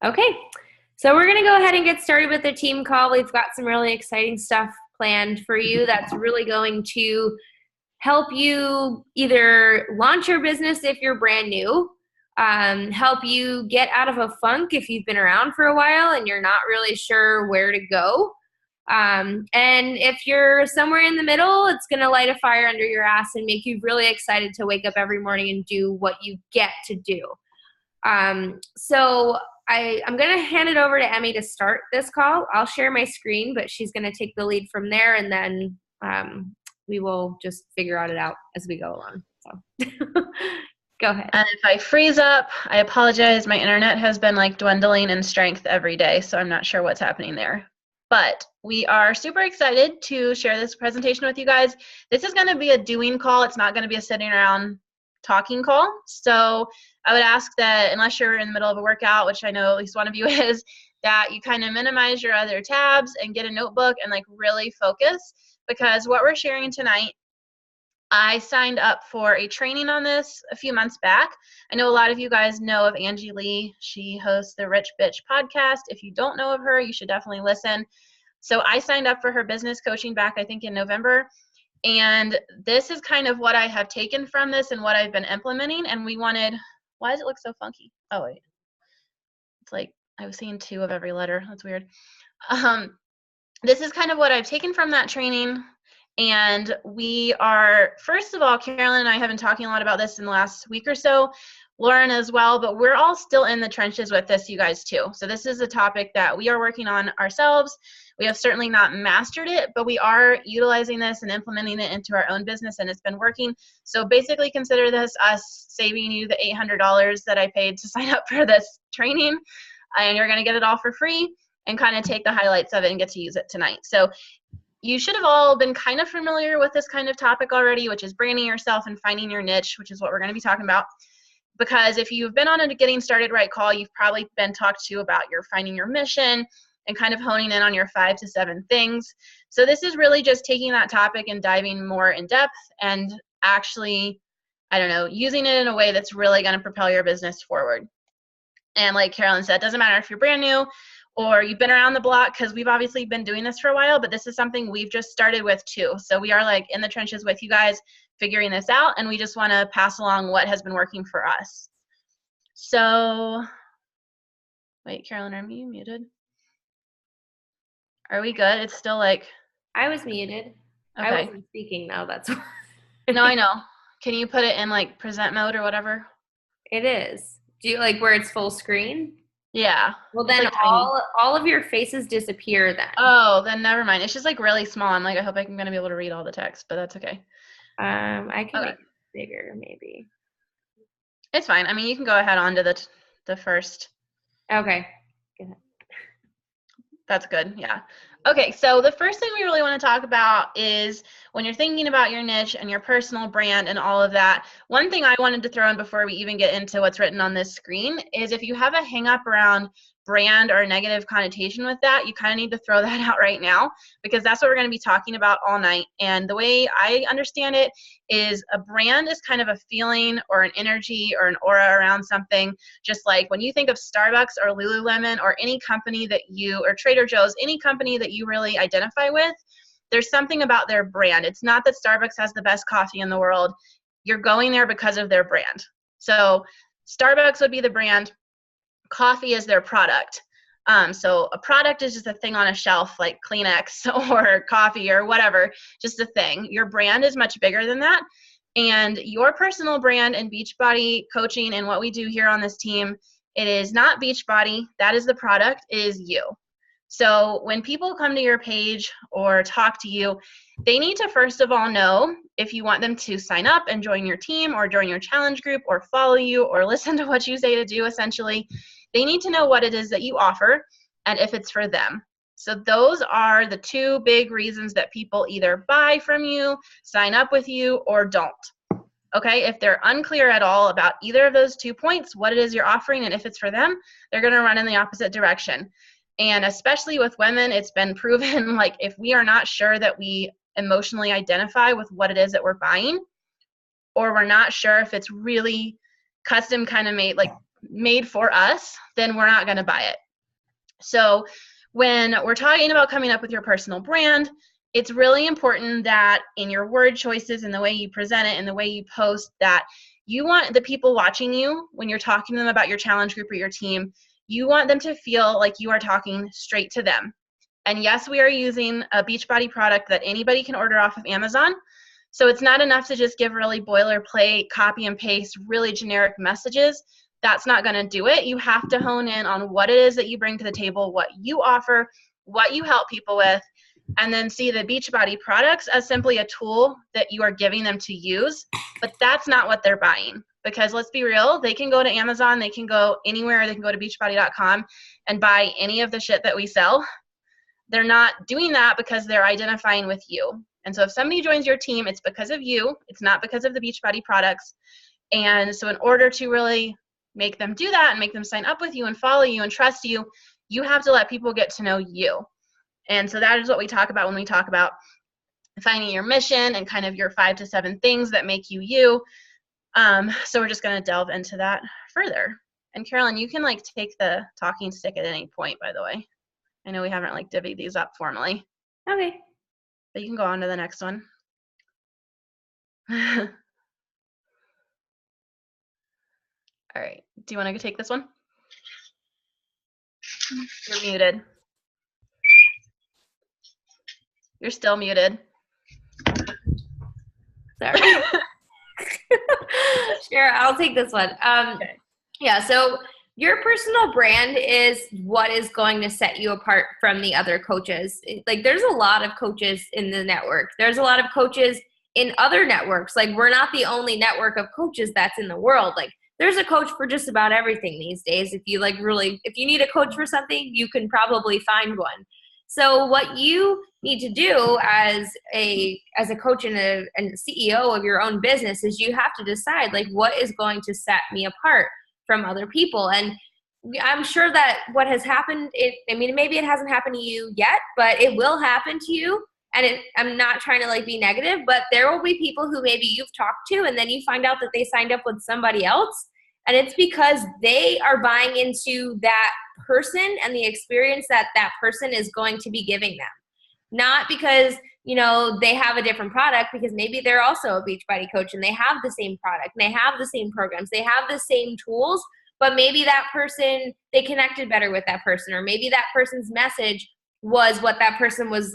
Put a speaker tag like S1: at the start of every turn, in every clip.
S1: Okay, so we're going to go ahead and get started with the team call. We've got some really exciting stuff planned for you that's really going to help you either launch your business if you're brand new, help you get out of a funk if you've been around for a while and you're not really sure where to go. And if you're somewhere in the middle, it's going to light a fire under your ass and make you really excited to wake up every morning and do what you get to do. So I'm going to hand it over to Emmy to start this call. I'll share my screen, but she's going to take the lead from there, and then we will just figure it out as we go along. So go ahead.
S2: And if I freeze up, I apologize. My internet has been like dwindling in strength every day, so I'm not sure what's happening there. But we are super excited to share this presentation with you guys. This is going to be a doing call. It's not going to be a sitting around talking call. So I would ask that unless you're in the middle of a workout, which I know at least one of you is, that you kind of minimize your other tabs and get a notebook and like really focus, because what we're sharing tonight, I signed up for a training on this a few months back. I know a lot of you guys know of Angie Lee. She hosts the Rich Bitch podcast. If you don't know of her, you should definitely listen. So I signed up for her business coaching back, I think, in November. And this is kind of what I have taken from this and what I've been implementing. And we wanted, why does it look so funky? Oh, wait. It's like I was seeing 2 of every letter. That's weird. This is kind of what I've taken from that training. And we are, first of all, Carolyn and I have been talking a lot about this in the last week or so, Lauren as well, but we're all still in the trenches with this, you guys, too. So this is a topic that we are working on ourselves. We have certainly not mastered it, but we are utilizing this and implementing it into our own business, and it's been working. So basically consider this us saving you the $800 that I paid to sign up for this training, and you're going to get it all for free and kind of take the highlights of it and get to use it tonight. So you should have all been kind of familiar with this kind of topic already, which is branding yourself and finding your niche, which is what we're going to be talking about. Because if you've been on a Getting Started Right call, you've probably been talked to about your finding your mission and kind of honing in on your 5 to 7 things. So this is really just taking that topic and diving more in depth and actually, I don't know, using it in a way that's really going to propel your business forward. And like Carolyn said, it doesn't matter if you're brand new or you've been around the block, because we've obviously been doing this for a while, but this is something we've just started with too. So we are like in the trenches with you guys figuring this out, and we just want to pass along what has been working for us. So, wait, Carolyn, are you muted? Are we good? It's still like...
S1: I was muted. Okay. I wasn't speaking though, that's why.
S2: No, I know. Can you put it in like present mode or whatever?
S1: It is. Do you like where it's full screen?
S2: Yeah.
S1: Well, then like all of your faces disappear then.
S2: Oh, then never mind. It's just like really small. I'm like, I hope I'm going to be able to read all the text, but that's okay.
S1: I can make it bigger maybe.
S2: It's fine. I mean, you can go ahead on to the first.
S1: Okay. Go ahead.
S2: That's good. Yeah. Okay, so the first thing we really want to talk about is when you're thinking about your niche and your personal brand and all of that, one thing I wanted to throw in before we even get into what's written on this screen is if you have a hang up around brand or a negative connotation with that, you kind of need to throw that out right now, because that's what we're going to be talking about all night. And the way I understand it is a brand is kind of a feeling or an energy or an aura around something. Just like when you think of Starbucks or Lululemon or any company that you, or Trader Joe's, any company that you really identify with, there's something about their brand. It's not that Starbucks has the best coffee in the world. You're going there because of their brand. So Starbucks would be the brand. Coffee is their product. So a product is just a thing on a shelf like Kleenex or coffee or whatever, just a thing. Your brand is much bigger than that. And your personal brand in Beachbody coaching and what we do here on this team, it is not Beachbody. That is the product, it is you. So when people come to your page or talk to you, they need to first of all know if you want them to sign up and join your team or join your challenge group or follow you or listen to what you say to do, essentially. They need to know what it is that you offer and if it's for them. So those are the 2 big reasons that people either buy from you, sign up with you, or don't. Okay, if they're unclear at all about either of those 2 points, what it is you're offering and if it's for them, they're going to run in the opposite direction. And especially with women, it's been proven, like, if we are not sure that we emotionally identify with what it is that we're buying, or we're not sure if it's really custom kind of made, like made for us, then we're not going to buy it. So when we're talking about coming up with your personal brand, it's really important that in your word choices and the way you present it and the way you post, that you want the people watching you, when you're talking to them about your challenge group or your team, you want them to feel like you are talking straight to them. And yes, we are using a Beachbody product that anybody can order off of Amazon. So it's not enough to just give really boilerplate, copy and paste, really generic messages. That's not going to do it. You have to hone in on what it is that you bring to the table, what you offer, what you help people with, and then see the Beachbody products as simply a tool that you are giving them to use. But that's not what they're buying. Because let's be real, they can go to Amazon, they can go anywhere, they can go to beachbody.com and buy any of the shit that we sell. They're not doing that because they're identifying with you. And so if somebody joins your team, it's because of you. It's not because of the Beachbody products. And so in order to really make them do that and make them sign up with you and follow you and trust you, you have to let people get to know you. And so that is what we talk about when we talk about finding your mission and kind of your 5 to 7 things that make you you. So we're just going to delve into that further. And Carolyn, you can like take the talking stick at any point, by the way. I know we haven't like divvied these up formally.
S1: Okay.
S2: But you can go on to the next one. All right. Do you want to go take this one? You're muted. You're still muted.
S1: Sorry. Sure, I'll take this one.
S2: Okay.
S1: Yeah, so your personal brand is what is going to set you apart from the other coaches. Like, there's a lot of coaches in the network. There's a lot of coaches in other networks. Like, we're not the only network of coaches that's in the world. Like, there's a coach for just about everything these days. If you if you need a coach for something, you can probably find one. So what you need to do as a coach and a CEO of your own business is you have to decide, like, what is going to set me apart from other people. And I'm sure that what has happened, maybe it hasn't happened to you yet, but it will happen to you. And I'm not trying to like be negative, but there will be people who maybe you've talked to and then you find out that they signed up with somebody else. And it's because they are buying into that person and the experience that that person is going to be giving them. Not because, they have a different product, because maybe they're also a Beachbody coach and they have the same product, and they have the same programs, they have the same tools, but maybe that person, they connected better with that person, or maybe that person's message was what that person was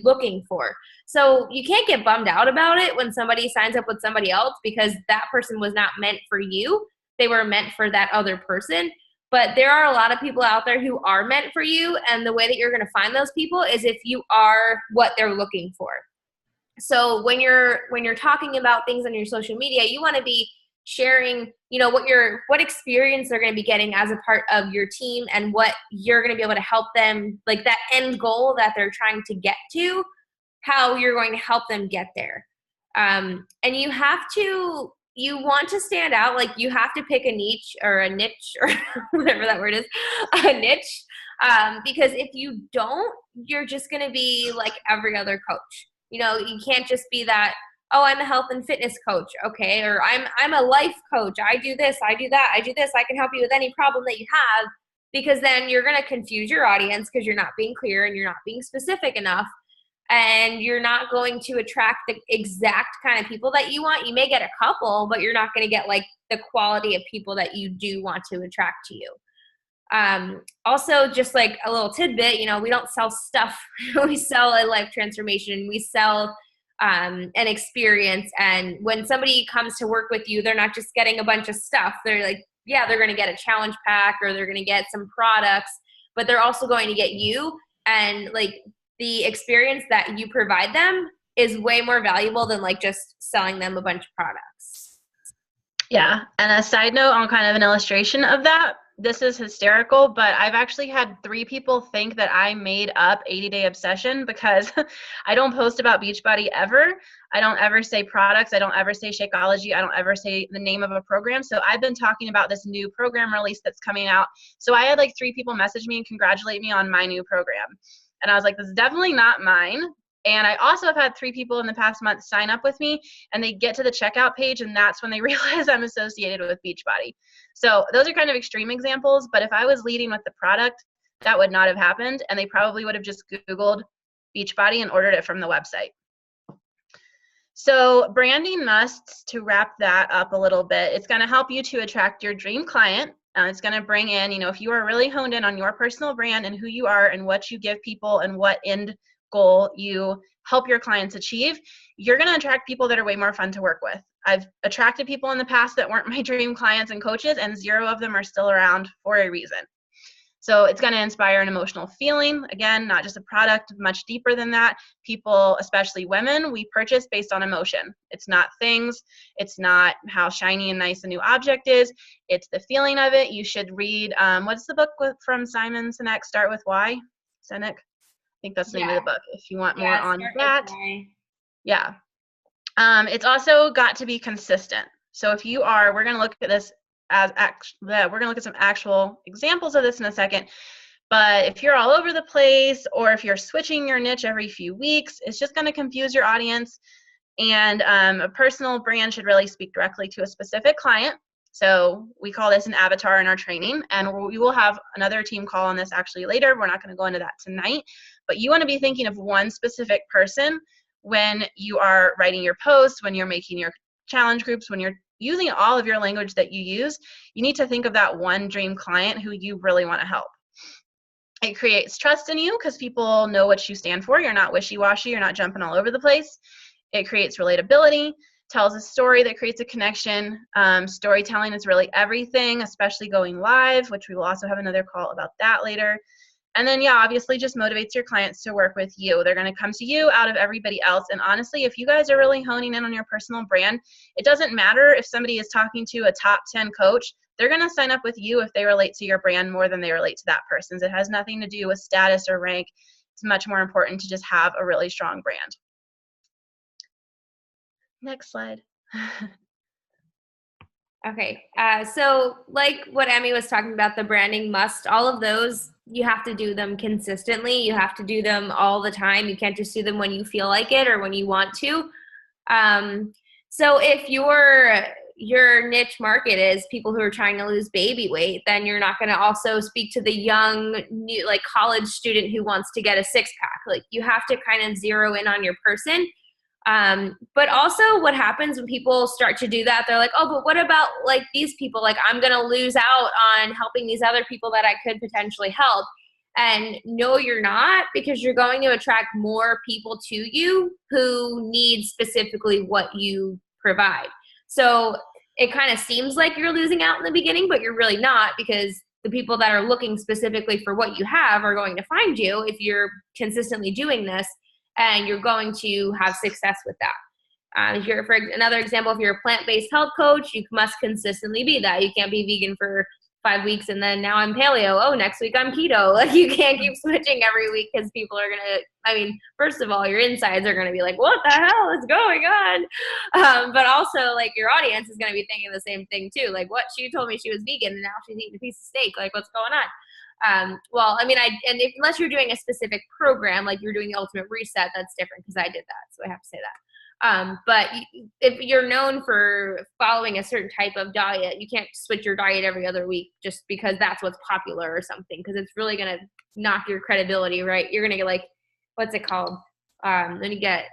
S1: looking for. So you can't get bummed out about it when somebody signs up with somebody else, because that person was not meant for you. They were meant for that other person. But there are a lot of people out there who are meant for you, and the way that you're going to find those people is if you are what they're looking for. So when you're talking about things on your social media, you want to be sharing, what experience they're going to be getting as a part of your team, and what you're going to be able to help them, like that end goal that they're trying to get to, how you're going to help them get there. And you want to stand out. Like, you have to pick a niche or whatever that word is, a niche. Because if you don't, you're just going to be like every other coach. You can't just be that, oh, I'm a health and fitness coach. Okay. Or I'm a life coach. I do this, I do that, I do this. I can help you with any problem that you have, because then you're going to confuse your audience because you're not being clear and you're not being specific enough. And you're not going to attract the exact kind of people that you want. You may get a couple, but you're not going to get like the quality of people that you do want to attract to you. Also, just like a little tidbit, we don't sell stuff. We sell a life transformation. We sell an experience. And when somebody comes to work with you, they're not just getting a bunch of stuff. They're like, yeah, they're going to get a challenge pack, or they're going to get some products, but they're also going to get you. And like, the experience that you provide them is way more valuable than like just selling them a bunch of products.
S2: Yeah. And a side note on kind of an illustration of that, this is hysterical, but I've actually had 3 people think that I made up 80-Day Obsession, because I don't post about Beachbody ever. I don't ever say products. I don't ever say Shakeology. I don't ever say the name of a program. So I've been talking about this new program release that's coming out. So I had like 3 people message me and congratulate me on my new program. And I was like, this is definitely not mine. And I also have had 3 people in the past month sign up with me, and they get to the checkout page, and that's when they realize I'm associated with Beachbody. So those are kind of extreme examples, but if I was leading with the product, that would not have happened, and they probably would have just Googled Beachbody and ordered it from the website. So branding musts, to wrap that up a little bit, it's going to help you to attract your dream client. It's going to bring in, if you are really honed in on your personal brand and who you are and what you give people and what end goal you help your clients achieve, you're going to attract people that are way more fun to work with. I've attracted people in the past that weren't my dream clients and coaches, and 0 of them are still around for a reason. So it's going to inspire an emotional feeling. Again, not just a product, much deeper than that. People, especially women, we purchase based on emotion. It's not things. It's not how shiny and nice a new object is. It's the feeling of it. You should read, what's the book from Simon Sinek, Start With Why? Sinek? I think that's the name of the book, if you want more on that. Yeah. It's also got to be consistent. So if you are, we're going to look at this we're going to look at some actual examples of this in a second. But if you're all over the place, or if you're switching your niche every few weeks, it's just going to confuse your audience. And a personal brand should really speak directly to a specific client. So we call this an avatar in our training, and we will have another team call on this actually later. We're not going to go into that tonight, but you want to be thinking of one specific person when you are writing your posts, when you're making your challenge groups, when you're using all of your language that you use. You need to think of that one dream client who you really want to help. It creates trust in you because people know what you stand for. You're not wishy-washy. You're not jumping all over the place. It creates relatability, tells a story that creates a connection. Storytelling is really everything, especially going live, which we will also have another call about that later. And then, yeah, obviously just motivates your clients to work with you. They're going to come to you out of everybody else. And honestly, if you guys are really honing in on your personal brand, it doesn't matter if somebody is talking to a top 10 coach. They're going to sign up with you if they relate to your brand more than they relate to that person's. It has nothing to do with status or rank. It's much more important to just have a really strong brand. Next slide.
S1: Okay, so like what Emmy was talking about, the branding must, all of those, you have to do them consistently. You have to do them all the time. You can't just do them when you feel like it or when you want to. So if your niche market is people who are trying to lose baby weight, then you're not going to also speak to the young, new, like college student who wants to get a 6-pack. Like you have to kind of zero in on your person. But also what happens when people start to do that, they're like, oh, but what about like these people? Like I'm going to lose out on helping these other people that I could potentially help. And no, you're not, because you're going to attract more people to you who need specifically what you provide. So it kind of seems like you're losing out in the beginning, but you're really not, because the people that are looking specifically for what you have are going to find you if you're consistently doing this. And you're going to have success with that. If you're, for another example, if you're a plant-based health coach, you must consistently be that. You can't be vegan for 5 weeks and then now I'm paleo. Oh, next week I'm keto. Like you can't keep switching every week because people are gonna. First of all, your insides are gonna be like, "What the hell is going on?" But also, like your audience is gonna be thinking the same thing too. Like, what? She told me she was vegan and now she's eating a piece of steak. Like, what's going on? Unless you're doing a specific program, like you're doing the Ultimate Reset, that's different because I did that, so I have to say that. But if you're known for following a certain type of diet, you can't switch your diet every other week just because that's what's popular or something, because it's really going to knock your credibility, right? You're going to get like, what's it called? Then you get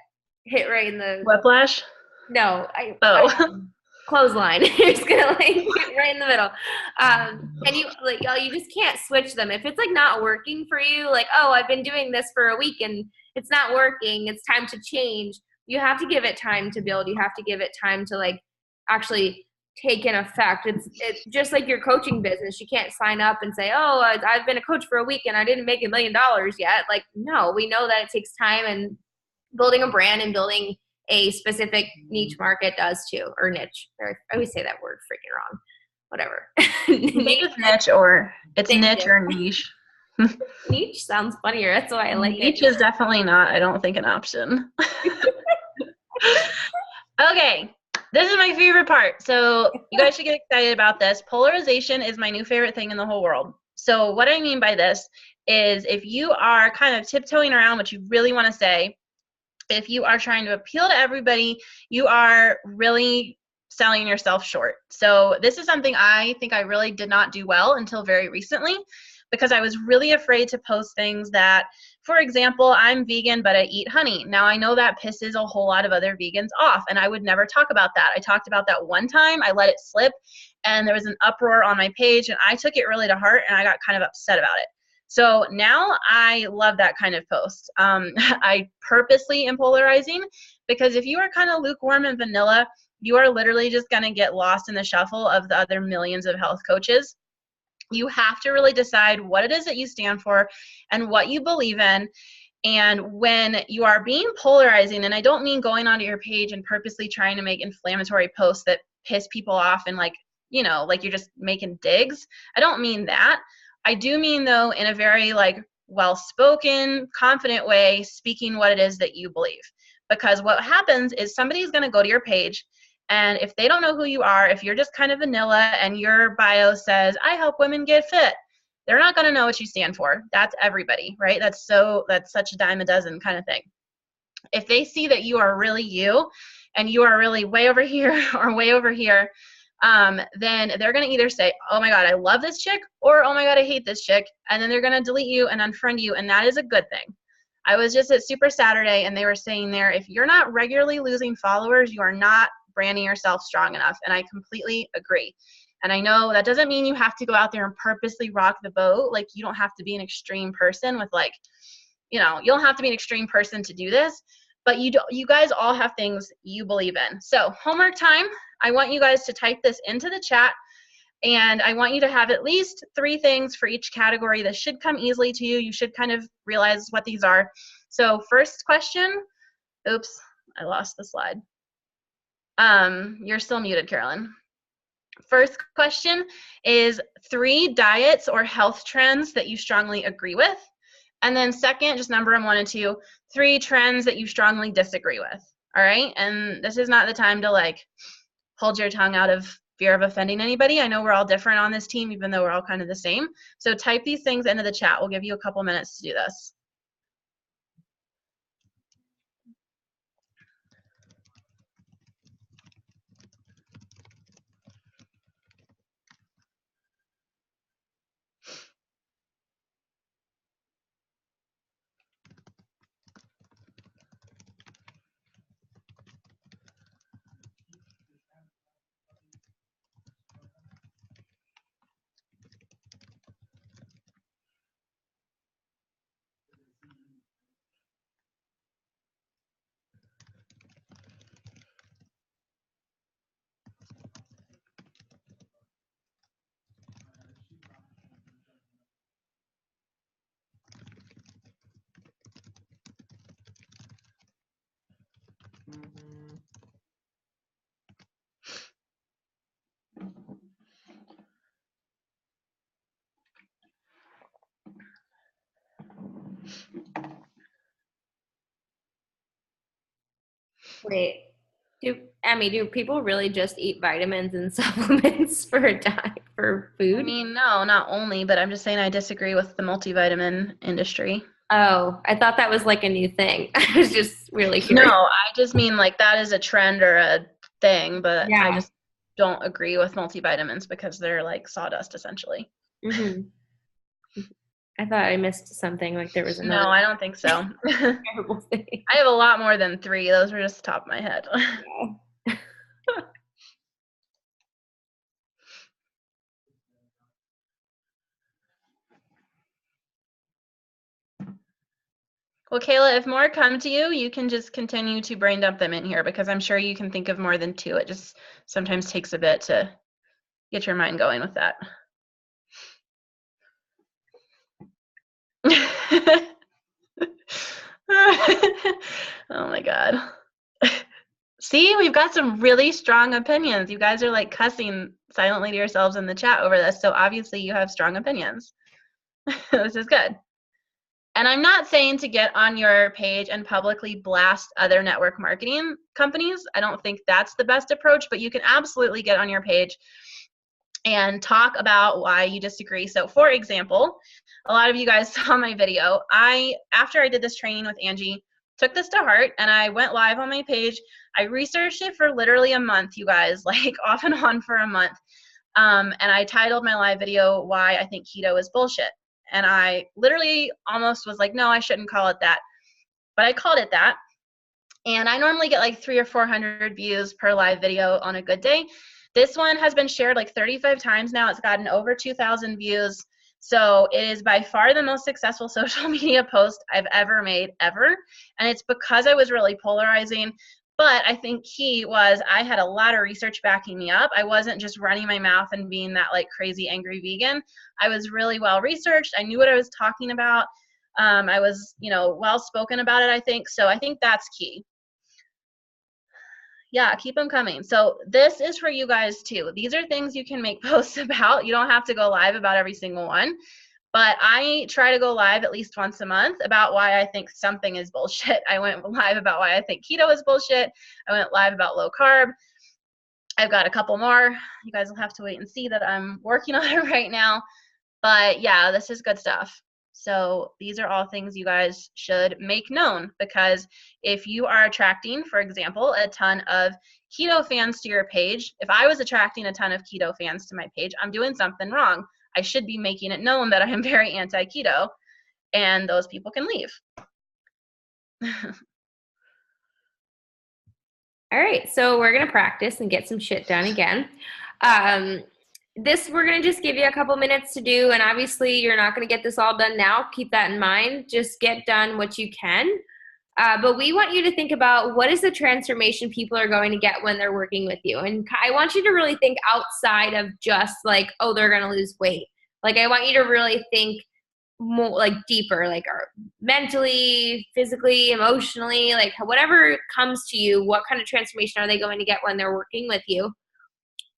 S1: hit right in the...
S2: Whiplash?
S1: No. Clothesline. You're just gonna like get right in the middle. And you just can't switch them. If it's like not working for you, like, oh, I've been doing this for a week and it's not working, it's time to change. You have to give it time to build. You have to give it time to like actually take in effect. It's just like your coaching business. You can't sign up and say, oh, I've been a coach for a week and I didn't make $1 million yet. Like, no, we know that it takes time, and building a brand and building a specific niche market does too, or niche. I always say that word freaking wrong. Whatever.
S2: Niche or it's niche or niche.
S1: Niche sounds funnier. That's why I like it.
S2: Niche is definitely not, I don't think, an option. Okay, this is my favorite part. So you guys should get excited about this. Polarization is my new favorite thing in the whole world. So what I mean by this is if you are kind of tiptoeing around what you really want to say, If you are trying to appeal to everybody, you are really selling yourself short. So this is something I think I really did not do well until very recently, because I was really afraid to post things that, for example, I'm vegan, but I eat honey. Now, I know that pisses a whole lot of other vegans off, and I would never talk about that. I talked about that one time, I let it slip, and there was an uproar on my page, and I took it really to heart, and I got kind of upset about it. So now I love that kind of post. I purposely am polarizing, because if you are kind of lukewarm and vanilla, you are literally just going to get lost in the shuffle of the other millions of health coaches. You have to really decide what it is that you stand for and what you believe in. And when you are being polarizing, and I don't mean going onto your page and purposely trying to make inflammatory posts that piss people off and like you're just making digs. I don't mean that. I do mean, though, in a very well-spoken, confident way, speaking what it is that you believe. Because what happens is somebody's going to go to your page, and if they don't know who you are, if you're just kind of vanilla and your bio says, I help women get fit, they're not going to know what you stand for. That's everybody, right? That's such a dime a dozen kind of thing. If they see that you are really you and you are really way over here or way over here, then they're going to either say, oh my God, I love this chick, or oh my God, I hate this chick. And then they're going to delete you and unfriend you. And that is a good thing. I was just at Super Saturday, and they were saying there, if you're not regularly losing followers, you are not branding yourself strong enough. And I completely agree. And I know that doesn't mean you have to go out there and purposely rock the boat. Like, you don't have to be an extreme person with you don't have to be an extreme person to do this, but you guys all have things you believe in. So homework time. I want you guys to type this into the chat, and I want you to have at least 3 things for each category. This should come easily to you. You should kind of realize what these are. So first question, oops, I lost the slide. You're still muted, Carolyn. First question is 3 diets or health trends that you strongly agree with. And then second, just number them 1 and 2, 3 trends that you strongly disagree with. All right. And this is not the time to hold your tongue out of fear of offending anybody. I know we're all different on this team, even though we're all kind of the same. So type these things into the chat. We'll give you a couple minutes to do this.
S1: Wait, do people really just eat vitamins and supplements for a diet, for food?
S2: I mean, no, not only, but I'm just saying I disagree with the multivitamin industry.
S1: Oh, I thought that was a new thing. I was just really curious.
S2: No, I just mean that is a trend or a thing, but yeah. I just don't agree with multivitamins because they're like sawdust essentially.
S1: Mm-hmm. I thought I missed something, there was another.
S2: No, I don't think so.
S1: Terrible thing.
S2: I have a lot more than 3. Those were just the top of my head.
S1: Yeah.
S2: Well, Kayla, if more come to you, you can just continue to brain dump them in here, because I'm sure you can think of more than 2. It just sometimes takes a bit to get your mind going with that. Oh my God. See, we've got some really strong opinions. You guys are cussing silently to yourselves in the chat over this. So obviously you have strong opinions. This is good. And I'm not saying to get on your page and publicly blast other network marketing companies. I don't think that's the best approach, but you can absolutely get on your page and talk about why you disagree. So for example, a lot of you guys saw my video. After I did this training with Angie took this to heart and I went live on my page. I researched it for literally a month, you guys, like off and on for a month. And I titled my live video, Why I Think Keto is Bullshit. And I literally almost was like, no, I shouldn't call it that. But I called it that. And I normally get like 300 or 400 views per live video on a good day. This one has been shared like 35 times now. It's gotten over 2,000 views. So it is by far the most successful social media post I've ever made, ever. And it's because I was really polarizing. But I think key was I had a lot of research backing me up. I wasn't just running my mouth and being that like crazy angry vegan. I was really well researched. I knew what I was talking about. I was, well spoken about it, I think. So I think that's key. Yeah, keep them coming. So this is for you guys too. These are things you can make posts about. You don't have to go live about every single one. But I try to go live at least once a month about why I think something is bullshit. I went live about why I think keto is bullshit. I went live about low carb. I've got a couple more. You guys will have to wait and see that I'm working on it right now. But yeah, this is good stuff. So these are all things you guys should make known, because if you are attracting, for example, a ton of keto fans to your page, if I was attracting a ton of keto fans to my page, I'm doing something wrong. I should be making it known that I am very anti-keto, and those people can leave.
S1: All right, so we're going to practice and get some shit done again. We're going to just give you a couple minutes to do, and obviously you're not going to get this all done now. Keep that in mind. Just get done what you can. But we want you to think about what is the transformation people are going to get when they're working with you. And I want you to really think outside of just like, oh, they're going to lose weight. Like, I want you to really think more like deeper, like mentally, physically, emotionally, like whatever comes to you, what kind of transformation are they going to get when they're working with you?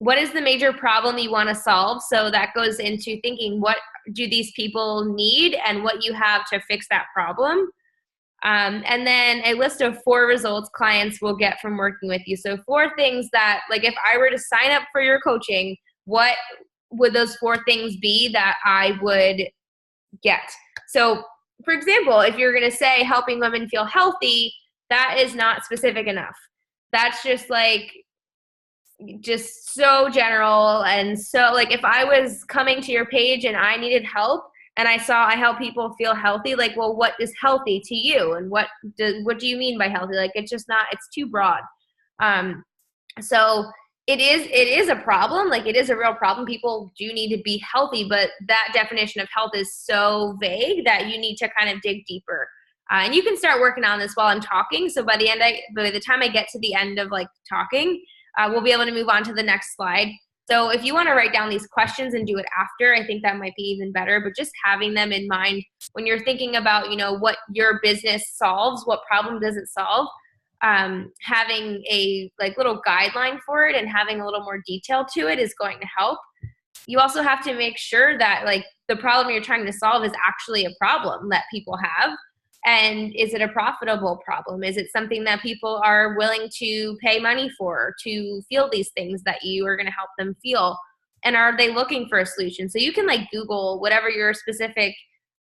S1: What is the major problem you want to solve? So that goes into thinking, what do these people need and what you have to fix that problem? And then a list of 4 results clients will get from working with you. So 4 things that, like, if I were to sign up for your coaching, what would those 4 things be that I would get? So, for example, if you're going to say helping women feel healthy, that is not specific enough. That's just so general. And so, like, if I was coming to your page and I needed help and I saw I help people feel healthy, like, well, what is healthy to you? And what do you mean by healthy? Like, it's too broad. So it is a problem. Like, it is a real problem. People do need to be healthy, but that definition of health is so vague that you need to kind of dig deeper. And you can start working on this while I'm talking. So by the time I get to the end of like talking, we'll be able to move on to the next slide. So if you want to write down these questions and do it after, I think that might be even better. But just having them in mind when you're thinking about, what your business solves, what problem does it solve, having a little guideline for it and having a little more detail to it is going to help. You also have to make sure that the problem you're trying to solve is actually a problem that people have. And is it a profitable problem? Is it something that people are willing to pay money for, to feel these things that you are going to help them feel? And are they looking for a solution? So you can Google whatever your specific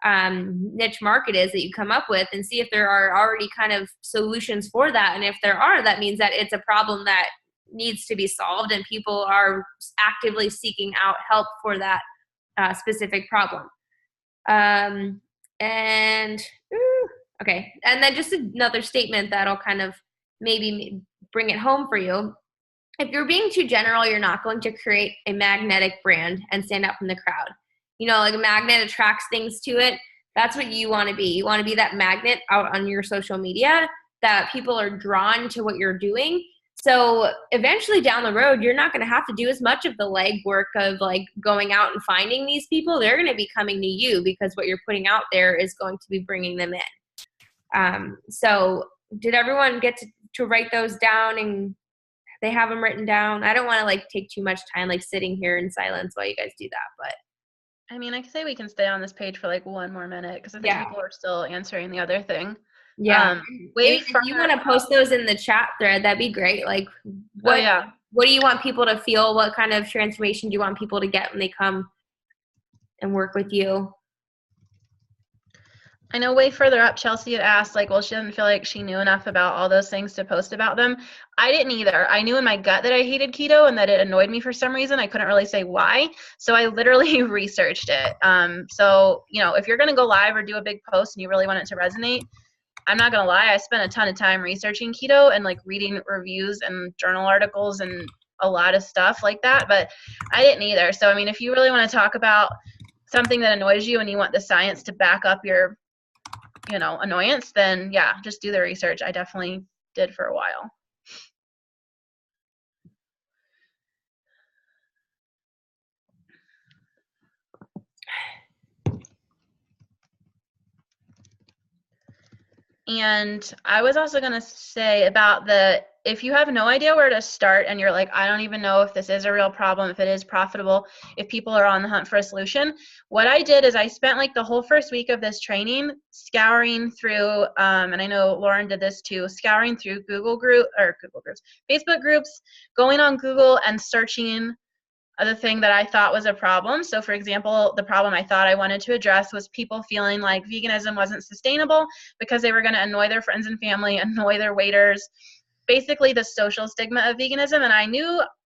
S1: niche market is that you come up with and see if there are already kind of solutions for that. And if there are, that means that it's a problem that needs to be solved and people are actively seeking out help for that specific problem. Okay. And then just another statement that'll kind of maybe bring it home for you. If you're being too general, you're not going to create a magnetic brand and stand out from the crowd. A magnet attracts things to it. That's what you want to be. You want to be that magnet out on your social media that people are drawn to what you're doing. So eventually down the road, you're not going to have to do as much of the legwork of going out and finding these people. They're going to be coming to you because what you're putting out there is going to be bringing them in. So did everyone get to write those down and they have them written down? I don't want to take too much time sitting here in silence while you guys do that, but
S2: I mean, I can say we can stay on this page for 1 more minute because I think people are still answering the other thing.
S1: Yeah. If you want to post those in the chat thread, that'd be great. What do you want people to feel? What kind of transformation do you want people to get when they come and work with you?
S2: I know way further up, Chelsea had asked, like, well, she doesn't feel like she knew enough about all those things to post about them. I didn't either. I knew in my gut that I hated keto and that it annoyed me for some reason. I couldn't really say why. So I literally researched it. So, you know, if you're going to go live or do a big post and you really want it to resonate, I'm not going to lie, I spent a ton of time researching keto and like reading reviews and journal articles and a lot of stuff like that. But I didn't either. So, I mean, if you really want to talk about something that annoys you and you want the science to back up your annoyance, then yeah, just do the research. I definitely did for a while. And I was also going to say about if you have no idea where to start and you're like, I don't even know if this is a real problem, if it is profitable, if people are on the hunt for a solution, what I did is I spent like the whole first week of this training scouring through, and I know Lauren did this too, scouring through Facebook groups, going on Google and searching the thing that I thought was a problem. So for example, the problem I thought I wanted to address was people feeling like veganism wasn't sustainable because they were going to annoy their friends and family, annoy their waiters, basically the social stigma of veganism. And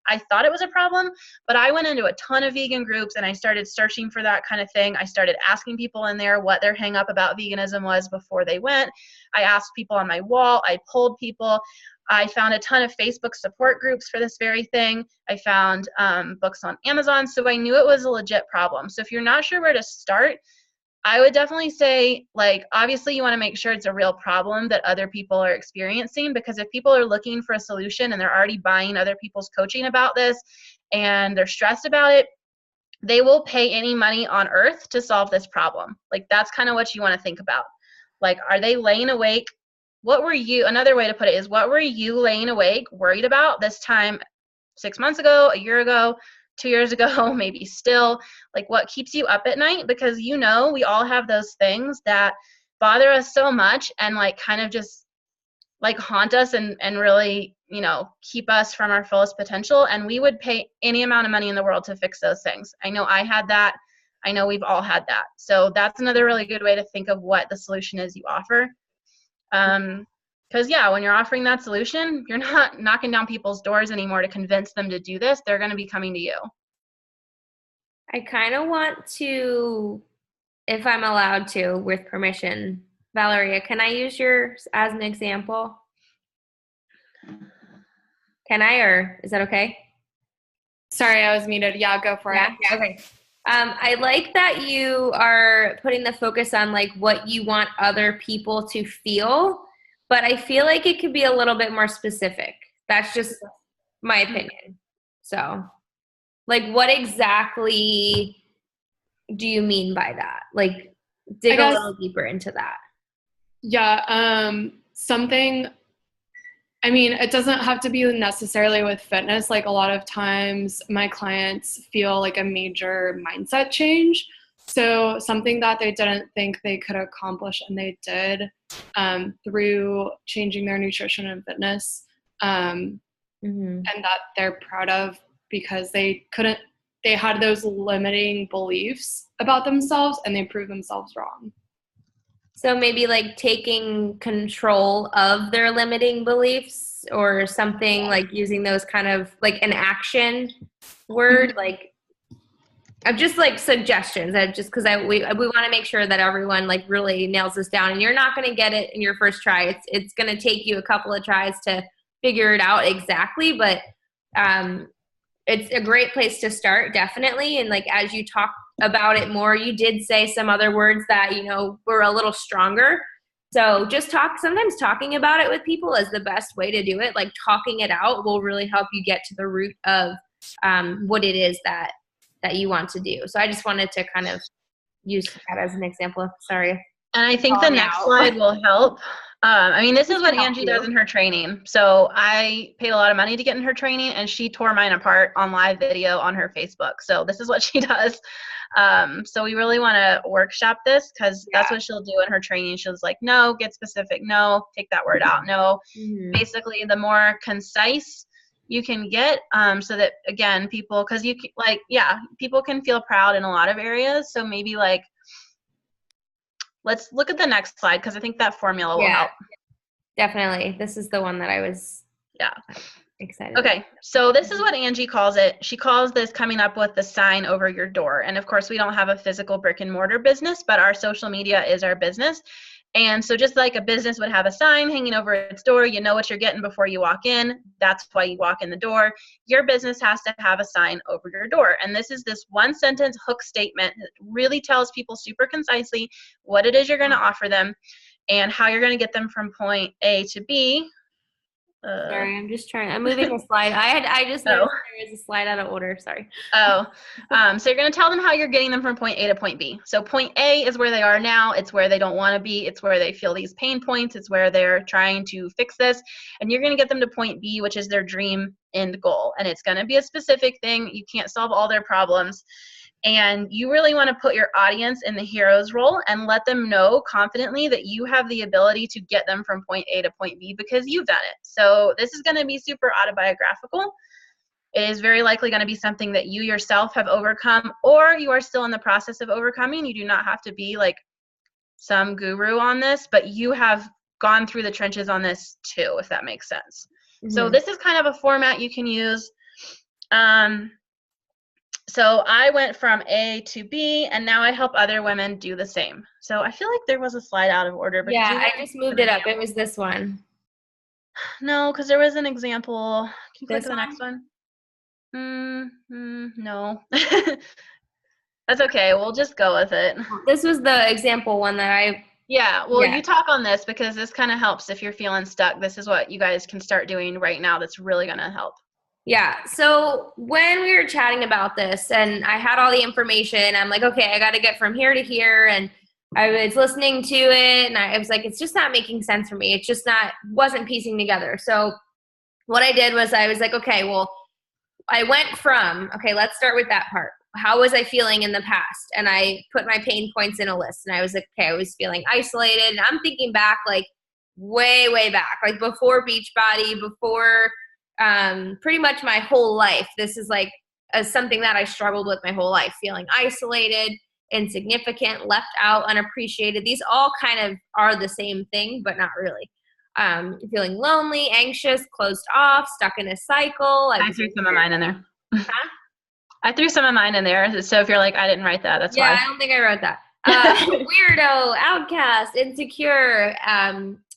S2: I thought it was a problem, but I went into a ton of vegan groups and I started searching for that kind of thing. I started asking people in there what their hang up about veganism was before they went. I asked people on my wall, I polled people. I found a ton of Facebook support groups for this very thing. I found books on Amazon, so I knew it was a legit problem. So if you're not sure where to start, I would definitely say, like, obviously you want to make sure it's a real problem that other people are experiencing, because if people are looking for a solution and they're already buying other people's coaching about this and they're stressed about it, they will pay any money on earth to solve this problem. Like, that's kind of what you want to think about. Like, are they laying awake? Another way to put it is, what were you laying awake worried about this time 6 months ago, a year ago, 2 years ago, maybe still? Like, what keeps you up at night? Because we all have those things that bother us so much and like kind of just like haunt us and really, keep us from our fullest potential. And we would pay any amount of money in the world to fix those things. I know I had that. I know we've all had that. So that's another really good way to think of what the solution is you offer. Because when you're offering that solution, you're not knocking down people's doors anymore to convince them to do this. They're going to be coming to you.
S1: I kind of want to, if I'm allowed to, with permission, Valeria, can I use yours as an example? Can I, or is that okay?
S3: Sorry, I was muted. Yeah, go for it.
S1: Yeah, okay. I like that you are putting the focus on like what you want other people to feel, but I feel like it could be a little bit more specific. That's just my opinion. So, like, what exactly do you mean by that? Like, dig a little deeper into that.
S3: Yeah, it doesn't have to be necessarily with fitness. Like, a lot of times my clients feel like a major mindset change. So something that they didn't think they could accomplish and they did through changing their nutrition and fitness, and that they're proud of, because they had those limiting beliefs about themselves and they proved themselves wrong.
S1: So maybe like taking control of their limiting beliefs or something, like using those kind of like an action word, like of just like suggestions. Because we want to make sure that everyone like really nails this down, and you're not going to get it in your first try. It's going to take you a couple of tries to figure it out exactly, but it's a great place to start, definitely. And like, as you talk about it more, you did say some other words that, were a little stronger. So just sometimes talking about it with people is the best way to do it. Like, talking it out will really help you get to the root of what it is that you want to do. So I just wanted to kind of use that as an example. Sorry.
S2: And I think the next slide will help. This is what Angie does in her training. So I paid a lot of money to get in her training, and she tore mine apart on live video on her Facebook. So this is what she does. So we really want to workshop this, because that's what she'll do in her training. She'll like, no, get specific. No, take that word out. No. Basically, the more concise you can get, so that, again, people, because people can feel proud in a lot of areas. So maybe like let's look at the next slide because I think that formula will
S1: Yeah.
S2: help.
S1: Definitely. This is the one that I was excited
S2: Okay,
S1: about.
S2: so this is what Angie calls it. She calls this coming up with the sign over your door. And of course, we don't have a physical brick and mortar business, but our social media is our business. And so just like a business would have a sign hanging over its door, you know what you're getting before you walk in. That's why you walk in the door. Your business has to have a sign over your door. And this is this one sentence hook statement that really tells people super concisely what it is you're going to offer them and how you're going to get them from point A to B.
S1: Sorry, I'm moving a slide. I just noticed there was a slide out of order. Sorry.
S2: So you're going to tell them how you're getting them from point A to point B. So point A is where they are now. It's where they don't want to be. It's where they feel these pain points. It's where they're trying to fix this. And you're going to get them to point B, which is their dream end goal. And it's going to be a specific thing. You can't solve all their problems. And you really want to put your audience in the hero's role and let them know confidently that you have the ability to get them from point A to point B because you've done it. So this is going to be super autobiographical. It is very likely going to be something that you yourself have overcome or you are still in the process of overcoming. You do not have to be like some guru on this, but you have gone through the trenches on this too, if that makes sense. Mm-hmm. So this is kind of a format you can use. So I went from A to B, and now I help other women do the same. So I feel like there was a slide out of order. But
S1: yeah, I just moved it up. It was this one.
S2: No, because there was an example. Can you click to the next one? No. That's okay. We'll just go with it.
S1: This was the example one that
S2: you talk on this because this kind of helps if you're feeling stuck. This is what you guys can start doing right now that's really going to help.
S1: Yeah. So when we were chatting about this and I had all the information, I'm like, okay, I got to get from here to here. And I was listening to it and I was like, it's just not making sense for me. It's just wasn't piecing together. So what I did was I was like, okay, well, I went from, okay, let's start with that part. How was I feeling in the past? And I put my pain points in a list and I was like, okay, I was feeling isolated. And I'm thinking back, like way, way back, like before Beachbody, before pretty much my whole life. This is like something that I struggled with my whole life, feeling isolated, insignificant, left out, unappreciated. These all kind of are the same thing, but not really. Feeling lonely, anxious, closed off, stuck in a cycle.
S2: I threw some of mine in there. Huh? I threw some of mine in there. So if you're like, I didn't write that, that's why.
S1: Yeah, I don't think I wrote that. Weirdo, outcast, insecure,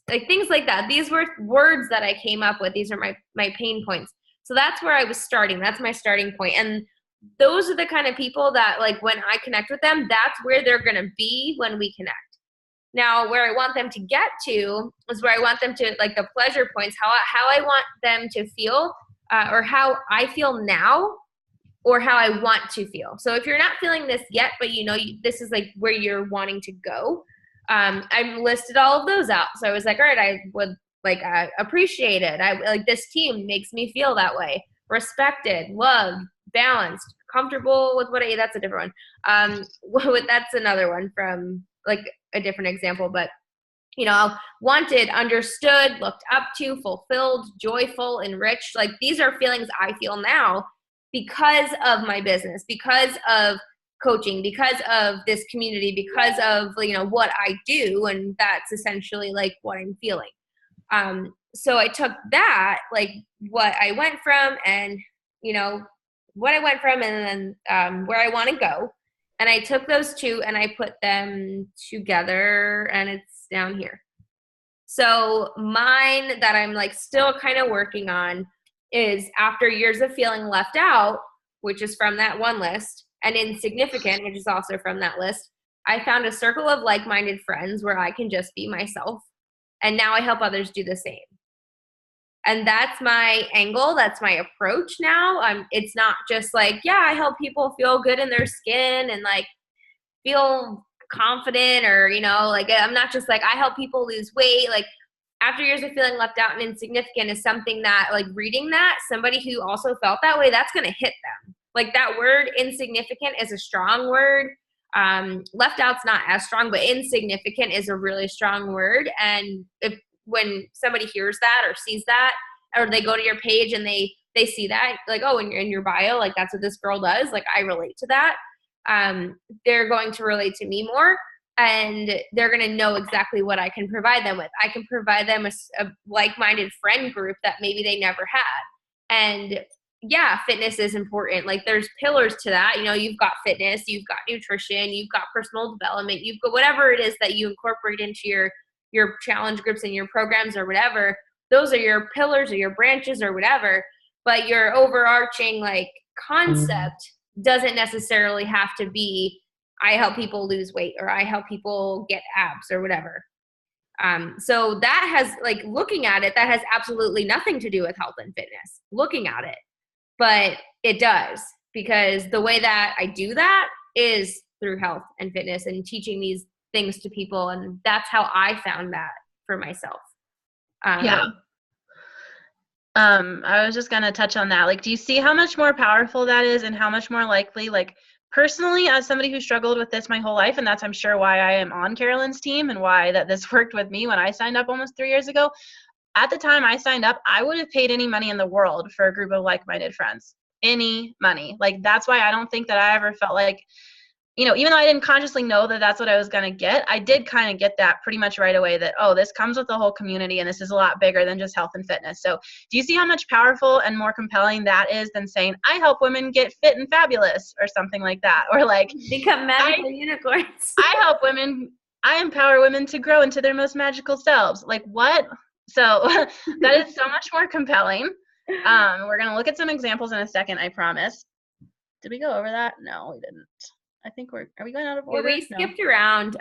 S1: like things like that. These were words that I came up with. These are my pain points. So that's where I was starting. That's my starting point. And those are the kind of people that like when I connect with them, that's where they're going to be when we connect. Now, where I want them to get to is where I want them to, like the pleasure points, how I want them to feel or how I feel now or how I want to feel. So if you're not feeling this yet, but you know this is like where you're wanting to go, I listed all of those out. So I was like, all right, I would like appreciate it. I like this team makes me feel that way. Respected, loved, balanced, comfortable with that's a different one. That's another one from like a different example, but you know, wanted, understood, looked up to, fulfilled, joyful, enriched. Like these are feelings I feel now because of my business, because of coaching, because of this community, because of, you know, what I do. And that's essentially like what I'm feeling. So I took that, like what I went from and, you know, what I went from and then where I want to go. And I took those two and I put them together and it's down here. So mine that I'm like still kind of working on is after years of feeling left out, which is from that one list, and insignificant, which is also from that list, I found a circle of like-minded friends where I can just be myself. And now I help others do the same. And that's my angle. That's my approach now. It's not just like, yeah, I help people feel good in their skin and like feel confident or, you know, like I'm not just like I help people lose weight. Like after years of feeling left out and insignificant is something that like reading that, somebody who also felt that way, that's going to hit them. Like that word insignificant is a strong word. Left out's not as strong, but insignificant is a really strong word. And when somebody hears that or sees that, or they go to your page and they see that, like, oh, in your bio, like that's what this girl does. Like I relate to that. They're going to relate to me more. and they're going to know exactly what I can provide them with. I can provide them a like-minded friend group that maybe they never had. And yeah, fitness is important. Like there's pillars to that. You know, you've got fitness, you've got nutrition, you've got personal development, you've got whatever it is that you incorporate into your challenge groups and your programs or whatever. Those are your pillars or your branches or whatever. But your overarching like concept doesn't necessarily have to be, I help people lose weight or I help people get abs or whatever. So that has, like, looking at it, that has absolutely nothing to do with health and fitness, looking at it. But it does, because the way that I do that is through health and fitness and teaching these things to people. And that's how I found that for myself.
S2: Yeah. I was just going to touch on that. Like, do you see how much more powerful that is and how much more likely, like, personally, as somebody who struggled with this my whole life, and that's, I'm sure, why I am on Carolyn's team and why that this worked with me when I signed up almost 3 years ago. At the time I signed up, I would have paid any money in the world for a group of like-minded friends. Any money. Like, that's why I don't think that I ever felt like, you know, even though I didn't consciously know that that's what I was going to get, I did kind of get that pretty much right away that, oh, this comes with the whole community and this is a lot bigger than just health and fitness. So do you see how much powerful and more compelling that is than saying, I help women get fit and fabulous or something like that? Or like,
S1: become magical unicorns.
S2: I help women, I empower women to grow into their most magical selves. Like, what? So that is so much more compelling. We're going to look at some examples in a second, I promise. Did we go over that? No, we didn't. I think are we going out of order?
S1: We skipped around.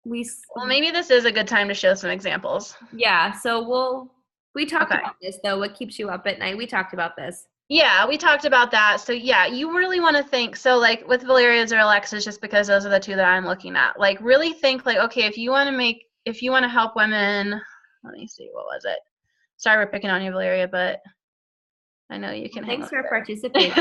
S2: Well, maybe this is a good time to show some examples.
S1: Yeah, so we talked about this though. What keeps you up at night? We talked about this.
S2: Yeah, we talked about that. So yeah, you really want to think, so like with Valeria's or Alexa's, just because those are the two that I'm looking at, like really think like, okay, if you want to help women, let me see, what was it? Sorry, we're picking on you, Valeria, but I know you can.
S1: Thanks for participating.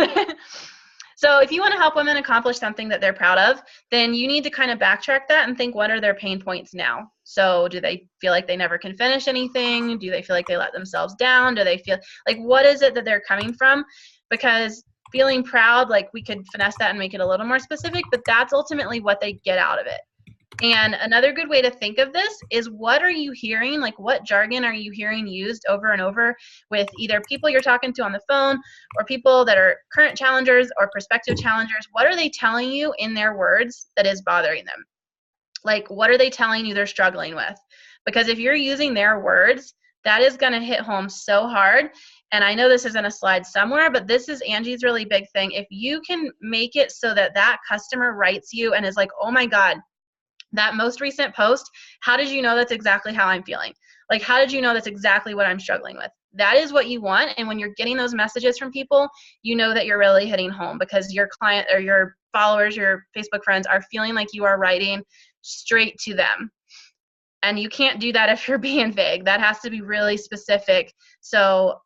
S2: So if you want to help women accomplish something that they're proud of, then you need to kind of backtrack that and think, what are their pain points now? So do they feel like they never can finish anything? Do they feel like they let themselves down? Do they feel like, what is it that they're coming from? Because feeling proud, like we could finesse that and make it a little more specific, but that's ultimately what they get out of it. And another good way to think of this is, what are you hearing? Like, what jargon are you hearing used over and over with either people you're talking to on the phone or people that are current challengers or prospective challengers? What are they telling you in their words that is bothering them? Like, what are they telling you they're struggling with? Because if you're using their words, that is going to hit home so hard. And I know this isn't a slide somewhere, but this is Angie's really big thing. If you can make it so that that customer writes you and is like, oh my God, that most recent post, how did you know that's exactly how I'm feeling? Like, how did you know that's exactly what I'm struggling with? That is what you want. And when you're getting those messages from people, you know that you're really hitting home, because your client or your followers, your Facebook friends are feeling like you are writing straight to them. And you can't do that if you're being vague. That has to be really specific. So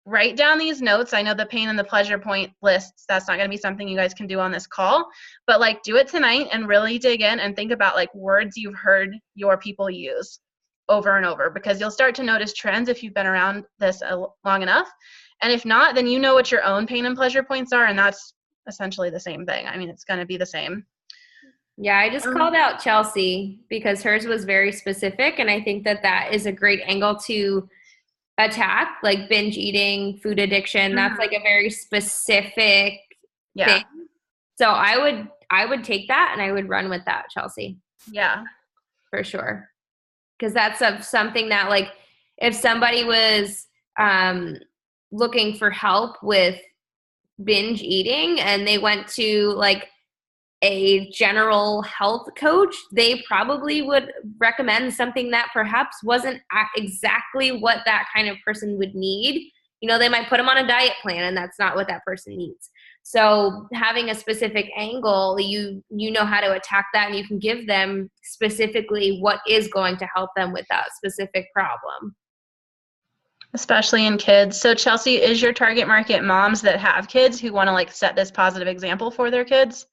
S2: write down these notes. I know the pain and the pleasure point lists, that's not going to be something you guys can do on this call, but like do it tonight and really dig in and think about like words you've heard your people use over and over, because you'll start to notice trends if you've been around this long enough. And if not, then you know what your own pain and pleasure points are, and that's essentially the same thing. I mean, it's going to be the same.
S1: Yeah, I just called out Chelsea because hers was very specific, and I think that that is a great angle to attack, like binge eating, food addiction. That's like a very specific thing. So I would take that and I would run with that, Chelsea.
S2: Yeah,
S1: for sure. Because that's something that, like, if somebody was looking for help with binge eating and they went to like a general health coach, they probably would recommend something that perhaps wasn't exactly what that kind of person would need. You know, they might put them on a diet plan and that's not what that person needs. So having a specific angle, you know how to attack that, and you can give them specifically what is going to help them with that specific problem.
S2: Especially in kids. So Chelsea, is your target market moms that have kids who want to like set this positive example for their kids?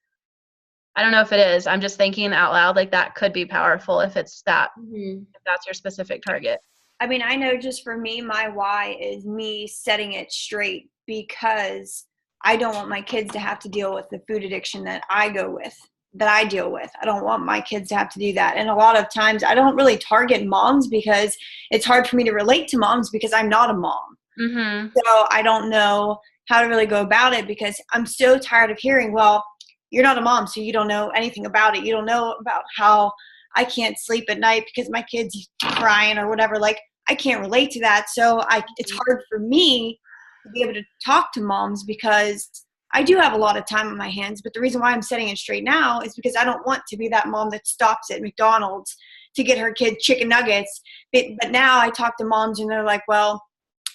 S2: I don't know if it is. I'm just thinking out loud, like that could be powerful if it's that, if that's your specific target.
S4: I mean, I know just for me, my why is me setting it straight, because I don't want my kids to have to deal with the food addiction that I go with. that I deal with. I don't want my kids to have to do that. And a lot of times I don't really target moms because it's hard for me to relate to moms because I'm not a mom.
S2: Mm-hmm.
S4: So I don't know how to really go about it because I'm so tired of hearing, well, you're not a mom, so you don't know anything about it. You don't know about how I can't sleep at night because my kid's crying or whatever. Like, I can't relate to that. So it's hard for me to be able to talk to moms because I do have a lot of time on my hands. But the reason why I'm setting it straight now is because I don't want to be that mom that stops at McDonald's to get her kid chicken nuggets. But now I talk to moms and they're like, well,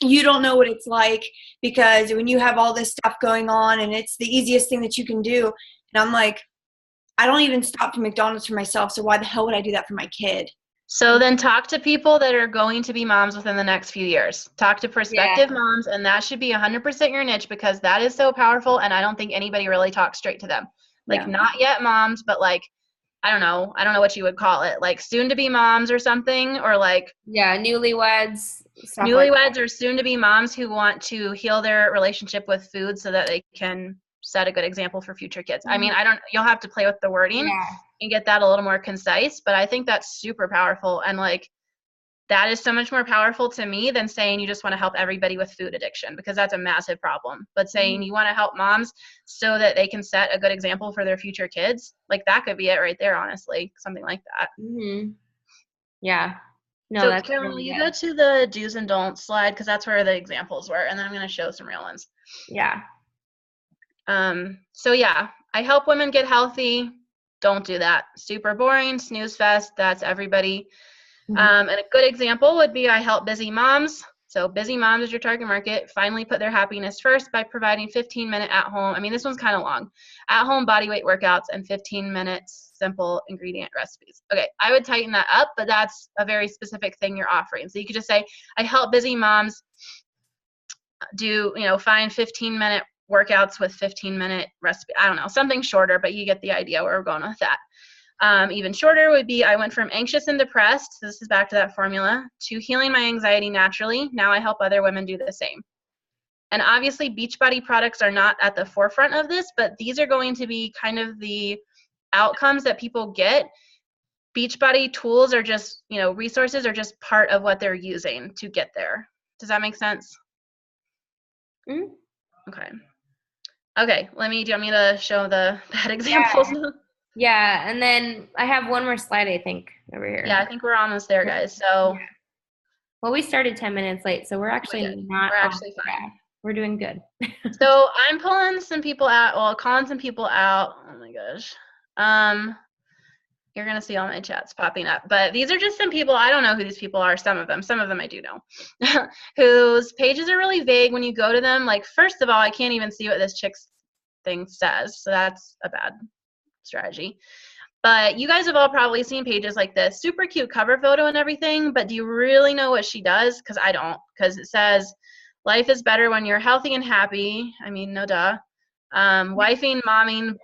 S4: you don't know what it's like because when you have all this stuff going on and it's the easiest thing that you can do. And I'm like, I don't even stop for McDonald's for myself. So why the hell would I do that for my kid?
S2: So then talk to people that are going to be moms within the next few years. Talk to prospective moms, and that should be 100% your niche because that is so powerful, and I don't think anybody really talks straight to them. Like, not yet moms, but like, I don't know what you would call it, like soon-to-be moms or something, or like
S1: newlyweds.
S2: Newlyweds or soon-to-be moms who want to heal their relationship with food so that they can set a good example for future kids. I mean, you'll have to play with the wording and get that a little more concise, but I think that's super powerful. And like, that is so much more powerful to me than saying you just want to help everybody with food addiction, because that's a massive problem. But saying you want to help moms so that they can set a good example for their future kids, like that could be it right there, honestly, something like that.
S1: Mm-hmm. Yeah. No,
S2: so
S1: that's
S2: Carolyn,
S1: really
S2: will you
S1: good.
S2: go to the do's and don'ts slide, because that's where the examples were, and then I'm going to show some real ones.
S1: Yeah.
S2: So yeah, I help women get healthy. Don't do that. Super boring, snooze fest. That's everybody. And a good example would be I help busy moms. So busy moms is your target market. Finally put their happiness first by providing 15-minute at home. I mean, this one's kind of long. At home bodyweight workouts and 15 minutes simple ingredient recipes. Okay, I would tighten that up, but that's a very specific thing you're offering. So you could just say, I help busy moms find 15-minute workouts with 15-minute recipe. I don't know, something shorter, but you get the idea where we're going with that. Even shorter would be, I went from anxious and depressed, so this is back to that formula, to healing my anxiety naturally. Now I help other women do the same. And obviously Beachbody products are not at the forefront of this, but these are going to be kind of the outcomes that people get. Beachbody tools are just, resources are just part of what they're using to get there. Does that make sense?
S1: Mm-hmm.
S2: Okay, do you want me to show the bad examples now?
S1: Yeah, and then I have one more slide, I think, over here.
S2: Yeah, I think we're almost there, guys. So,
S1: well, we started 10 minutes late, so we're actually fine. We're doing good.
S2: So I'm pulling some people out, calling some people out. Oh my gosh. You're going to see all my chats popping up, but these are just some people. I don't know who these people are. Some of them I do know, whose pages are really vague when you go to them. Like, first of all, I can't even see what this chick's thing says. So that's a bad strategy. But you guys have all probably seen pages like this, super cute cover photo and everything, but do you really know what she does? Because I don't, because it says life is better when you're healthy and happy. I mean, no duh. Wifing, momming,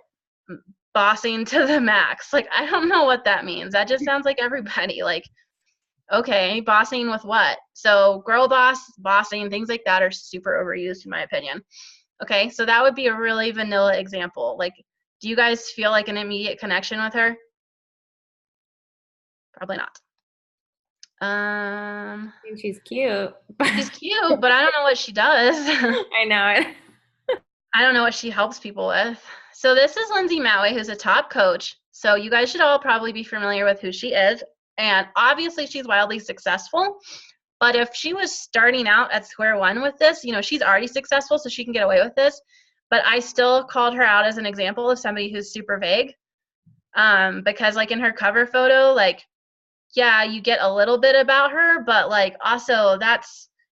S2: bossing to the max. Like, I don't know what that means. That just sounds like everybody. Like, okay, bossing with what? So girl boss, bossing, things like that are super overused in my opinion. Okay, so that would be a really vanilla example. Like, do you guys feel like an immediate connection with her? Probably not.
S1: I think she's cute.
S2: She's cute, but I don't know what she does.
S1: I know it.
S2: I don't know what she helps people with. So this is Lindsay Maui, who's a top coach. So you guys should all probably be familiar with who she is. And obviously she's wildly successful. But if she was starting out at square one with this, she's already successful, so she can get away with this. But I still called her out as an example of somebody who's super vague. Because like in her cover photo, like, yeah, you get a little bit about her, but like also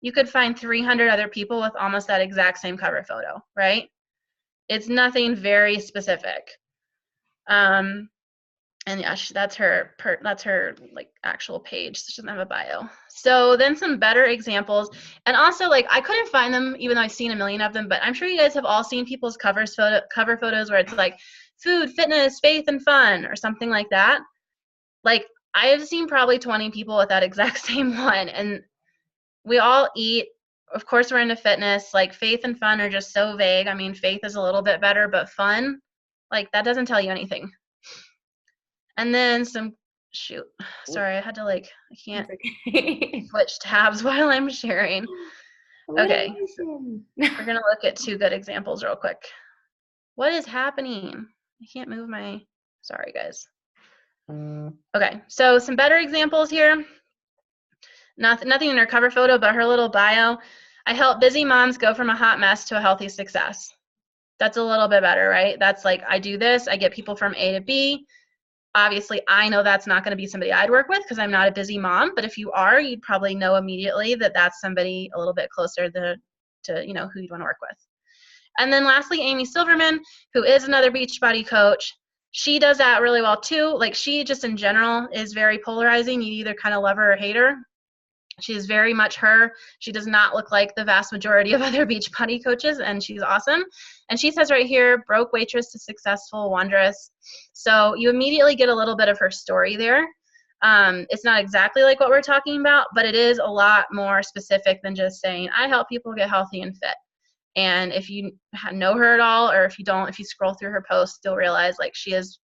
S2: you could find 300 other people with almost that exact same cover photo, right? It's nothing very specific. And yeah, that's her like actual page. She doesn't have a bio. So then some better examples, and also like I couldn't find them even though I've seen a million of them, but I'm sure you guys have all seen people's cover photos where it's like food, fitness, faith, and fun or something like that. Like I have seen probably 20 people with that exact same one, and we all eat. Of course, we're into fitness. Like faith and fun are just so vague. I mean, faith is a little bit better, but fun, like that doesn't tell you anything. And then sorry, I had to I can't
S1: Okay.
S2: switch tabs while I'm sharing. Okay, we're gonna look at 2 good examples real quick. What is happening? I can't move sorry guys. Okay, so some better examples here. Nothing in her cover photo, but her little bio. I help busy moms go from a hot mess to a healthy success. That's a little bit better, right? That's I do this, I get people from A to B. Obviously, I know that's not going to be somebody I'd work with because I'm not a busy mom, but if you are, you'd probably know immediately that that's somebody a little bit closer to who you'd want to work with. And then lastly, Amy Silverman, who is another Beachbody coach. She does that really well too. She just in general is very polarizing. You either kind of love her or hate her. She is very much her. She does not look like the vast majority of other Beachbody coaches, and she's awesome. And she says right here, broke waitress to successful wanderess. So you immediately get a little bit of her story there. It's not exactly like what we're talking about, but it is a lot more specific than just saying, I help people get healthy and fit. And if you know her at all, or if you scroll through her posts, you'll realize she is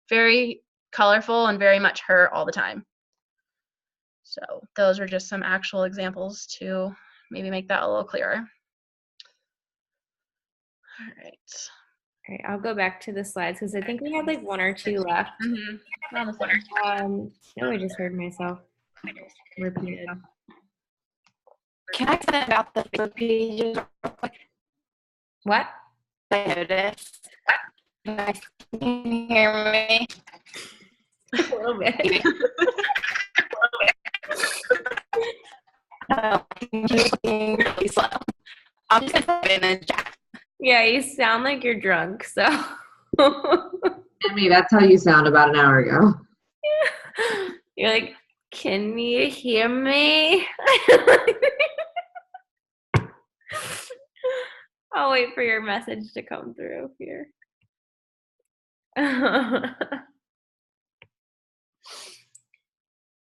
S2: very colorful and very much her all the time. So those are just some actual examples to maybe make that a little clearer. All right.
S1: All right, I'll go back to the slides because I think we had 1 or 2 left.
S2: Mm-hmm.
S1: No, I just heard myself repeated.
S4: Can I say about the Facebook pages real quick?
S1: What?
S4: I noticed. Can you hear me?
S1: A little bit.
S4: Really slow. I'm just gonna put it in the chat.
S1: Yeah, you sound like you're drunk, so.
S5: Emmy, that's how you sound about an hour ago.
S1: You're like, can you hear me? I'll wait for your message to come through here.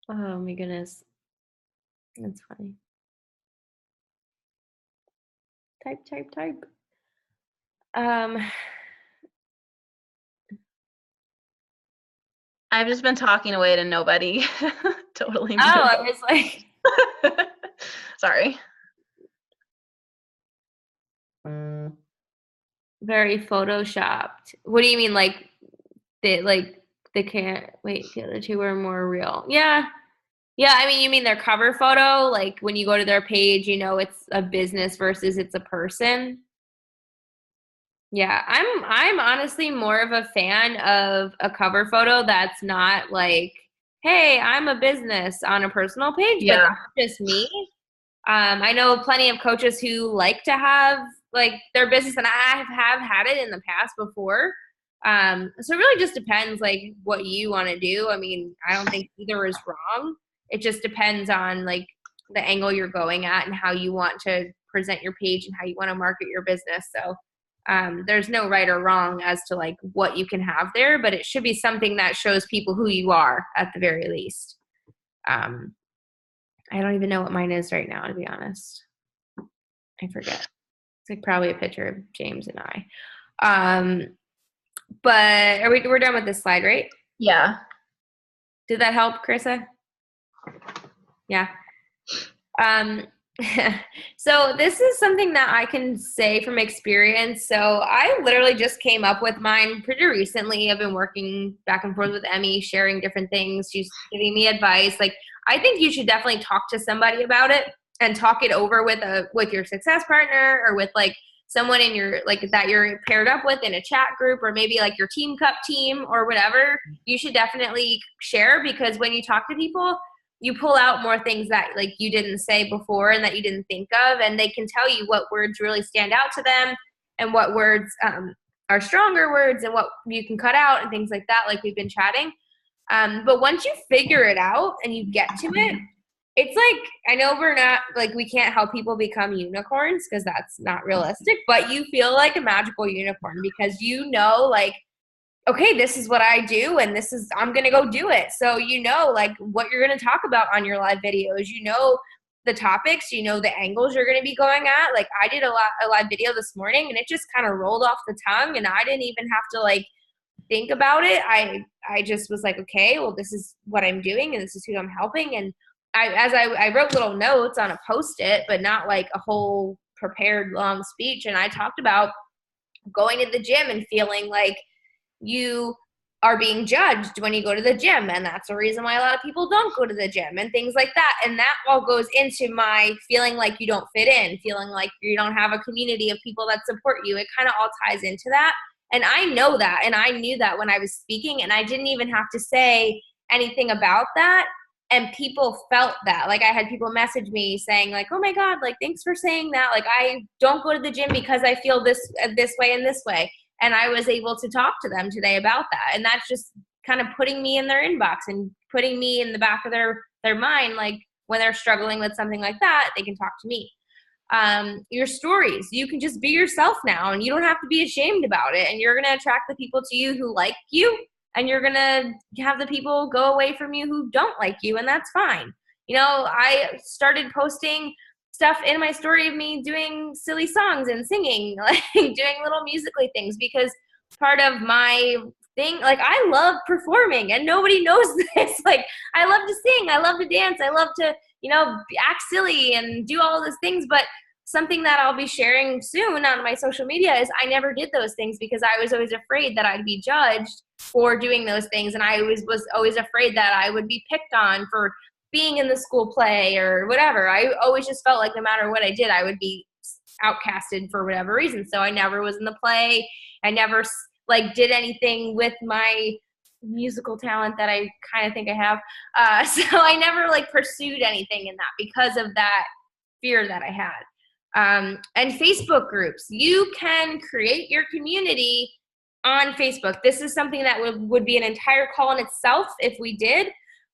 S1: Oh my goodness. That's funny. Type.
S2: I've just been talking away to nobody. Totally.
S1: Oh, I was like.
S2: Sorry.
S1: Very photoshopped. What do you mean, they can't wait? The other 2 were more real. Yeah. I mean, you mean their cover photo? When you go to their page, it's a business versus it's a person. Yeah, I'm honestly more of a fan of a cover photo that's not hey, I'm a business on a personal page, but that's just me. I know plenty of coaches who like to have their business, and I have had it in the past before. So it really just depends what you want to do. I mean, I don't think either is wrong. It just depends on the angle you're going at and how you want to present your page and how you want to market your business. So there's no right or wrong as to what you can have there, but it should be something that shows people who you are at the very least. I don't even know what mine is right now, to be honest. I forget. It's probably a picture of James and I. But we're done with this slide, right?
S2: Yeah.
S1: Did that help, Carissa? Yeah. So this is something that I can say from experience. So I literally just came up with mine pretty recently. I've been working back and forth with Emmy, sharing different things. She's giving me advice. I think you should definitely talk to somebody about it and talk it over with your success partner or with someone in your that you're paired up with in a chat group, or maybe your Team Cup team or whatever. You should definitely share, because when you talk to people, you pull out more things that you didn't say before and that you didn't think of, and they can tell you what words really stand out to them and what words are stronger words and what you can cut out and things like that, like we've been chatting. But once you figure it out and you get to it, it's I know we're not we can't help people become unicorns because that's not realistic, but you feel like a magical unicorn because okay, this is what I do and I'm going to go do it. So what you're going to talk about on your live videos, the topics, the angles you're going to be going at. I did a live video this morning and it just kind of rolled off the tongue, and I didn't even have to think about it. I just was like, okay, well, this is what I'm doing and this is who I'm helping. And I wrote little notes on a Post-it, but not like a whole prepared long speech. And I talked about going to the gym and feeling like you are being judged when you go to the gym, and that's the reason why a lot of people don't go to the gym and things like that. And that all goes into my feeling like you don't fit in, feeling like you don't have a community of people that support you. It kind of all ties into that. And I know that, and I knew that when I was speaking, and I didn't even have to say anything about that. And people felt that. Like, I had people message me saying like, oh my God, like, thanks for saying that. Like, I don't go to the gym because I feel this way and this way. And I was able to talk to them today about that. And that's just kind of putting me in their inbox and putting me in the back of their mind. Like, when they're struggling with something like that, they can talk to me. Your stories, you can just be yourself now, and you don't have to be ashamed about it. And you're going to attract the people to you who like you, and you're going to have the people go away from you who don't like you. And that's fine. You know, I started posting stuff in my story of me doing silly songs and singing, like doing little musically things, because part of my thing, like, I love performing, and nobody knows this. Like, I love to sing, I love to dance, I love to, you know, act silly and do all those things. But something that I'll be sharing soon on my social media is I never did those things because I was always afraid that I'd be judged for doing those things. And I was always afraid that I would be picked on for being in the school play or whatever. I always just felt like no matter what I did, I would be outcasted for whatever reason. So I never was in the play. I never like did anything with my musical talent that I kind of think I have. So I never like pursued anything in that because of that fear that I had. And Facebook groups, you can create your community on Facebook. This is something that would be an entire call in itself if we did,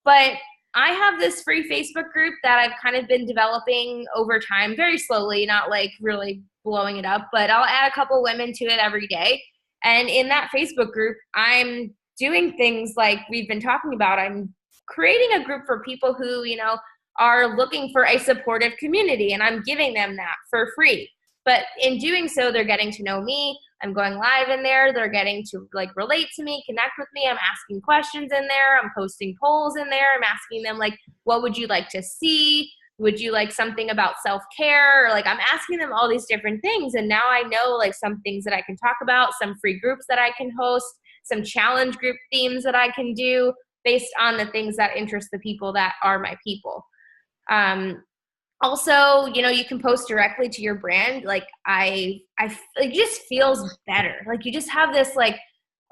S1: but I have this free Facebook group that I've kind of been developing over time, very slowly, not like really blowing it up, but I'll add a couple women to it every day. And in that Facebook group, I'm doing things like we've been talking about. I'm creating a group for people who, you know, are looking for a supportive community, and I'm giving them that for free. But in doing so, they're getting to know me. I'm going live in there. They're getting to like relate to me, connect with me. I'm asking questions in there. I'm posting polls in there. I'm asking them like, what would you like to see? Would you like something about self-care? Or like, I'm asking them all these different things. And now I know like some things that I can talk about, some free groups that I can host, some challenge group themes that I can do based on the things that interest the people that are my people. Also, you know, you can post directly to your brand. Like it just feels better. Like you just have this like,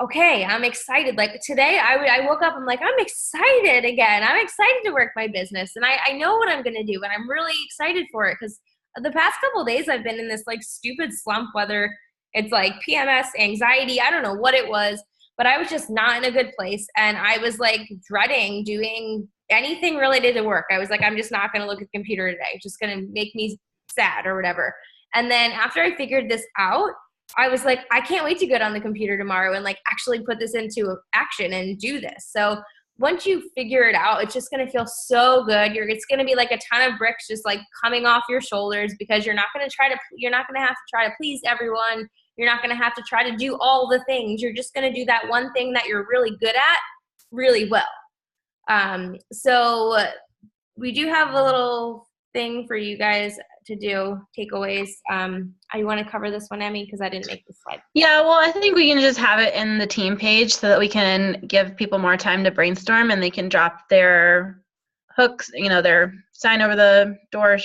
S1: okay, I'm excited. Like today I woke up, I'm like, I'm excited again. I'm excited to work my business, and I know what I'm going to do, and I'm really excited for it, because the past couple of days I've been in this like stupid slump, whether it's like PMS, anxiety, I don't know what it was, but I was just not in a good place. And I was like dreading doing anything related to work. I was like, I'm just not going to look at the computer today. It's just going to make me sad or whatever. And then after I figured this out, I was like, I can't wait to get on the computer tomorrow and like actually put this into action and do this. So once you figure it out, it's just going to feel so good. It's going to be like a ton of bricks just like coming off your shoulders, because you're not going to have to try to please everyone. You're not going to have to try to do all the things. You're just going to do that one thing that you're really good at really well. So we do have a little thing for you guys to do, takeaways. I want to cover this one, Emmy, because I didn't make the slide.
S2: Yeah, well, I think we can just have it in the team page so that we can give people more time to brainstorm, and they can drop their hooks, you know, their sign over the door.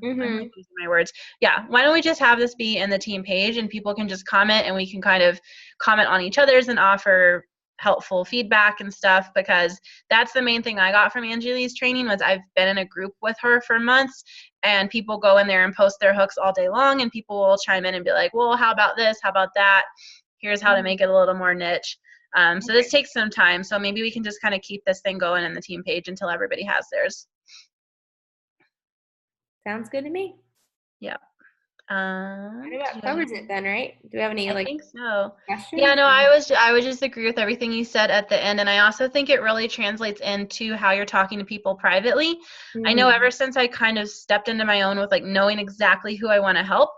S1: Mm-hmm.
S2: I'm using my words. Yeah, why don't we just have this be in the team page, and people can just comment, and we can kind of comment on each other's and offer helpful feedback and stuff, because that's the main thing I got from Angeli's training. Was I've been in a group with her for months, and people go in there and post their hooks all day long, and people will chime in and be like, well, how about this? How about that? Here's how to make it a little more niche. So this takes some time. So maybe we can just kind of keep this thing going in the team page until everybody has theirs.
S1: Sounds good to me.
S2: Yeah.
S1: I think that covers it then, right? Do we have any
S2: I think so.
S1: questions?
S2: Yeah, no, I would just agree with everything you said at the end, and I also think it really translates into how you're talking to people privately.
S1: Mm-hmm.
S2: I know ever since I kind of stepped into my own with like knowing exactly who I want to help,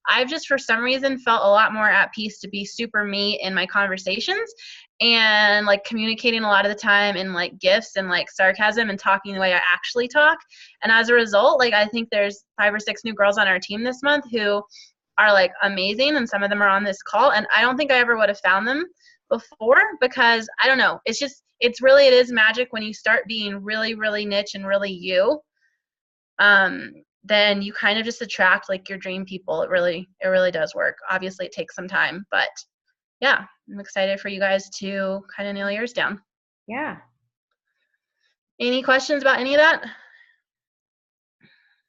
S2: I've just for some reason felt a lot more at peace to be super me in my conversations. and like communicating a lot of the time in like gifs and like sarcasm and talking the way I actually talk. And as a result, like I think there's 5 or 6 new girls on our team this month who are like amazing, and some of them are on this call, and I don't think I ever would have found them before, because I don't know, it is magic when you start being really, really niche and really you. Then you kind of just attract like your dream people. It really does work. Obviously it takes some time, but yeah, I'm excited for you guys to kind of nail yours down.
S1: Yeah.
S2: Any questions about any of that?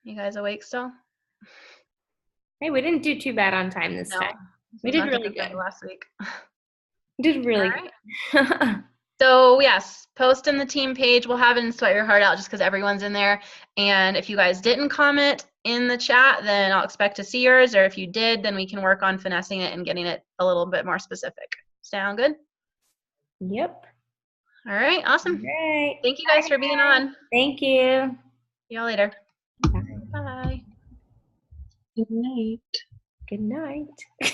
S2: You guys awake still?
S1: Hey, we didn't do too bad on time this time. We did really good
S2: last week.
S1: Did really good.
S2: So yes, post in the team page. We'll have it in Sweat Your Heart Out just because everyone's in there. And if you guys didn't comment in the chat, then I'll expect to see yours. Or if you did, then we can work on finessing it and getting it a little bit more specific. Sound good?
S1: Yep.
S2: All right, awesome.
S1: All right.
S2: Thank you guys for being on.
S1: Thank you.
S2: See y'all later.
S1: Bye.
S2: Bye.
S5: Good night.
S1: Good night.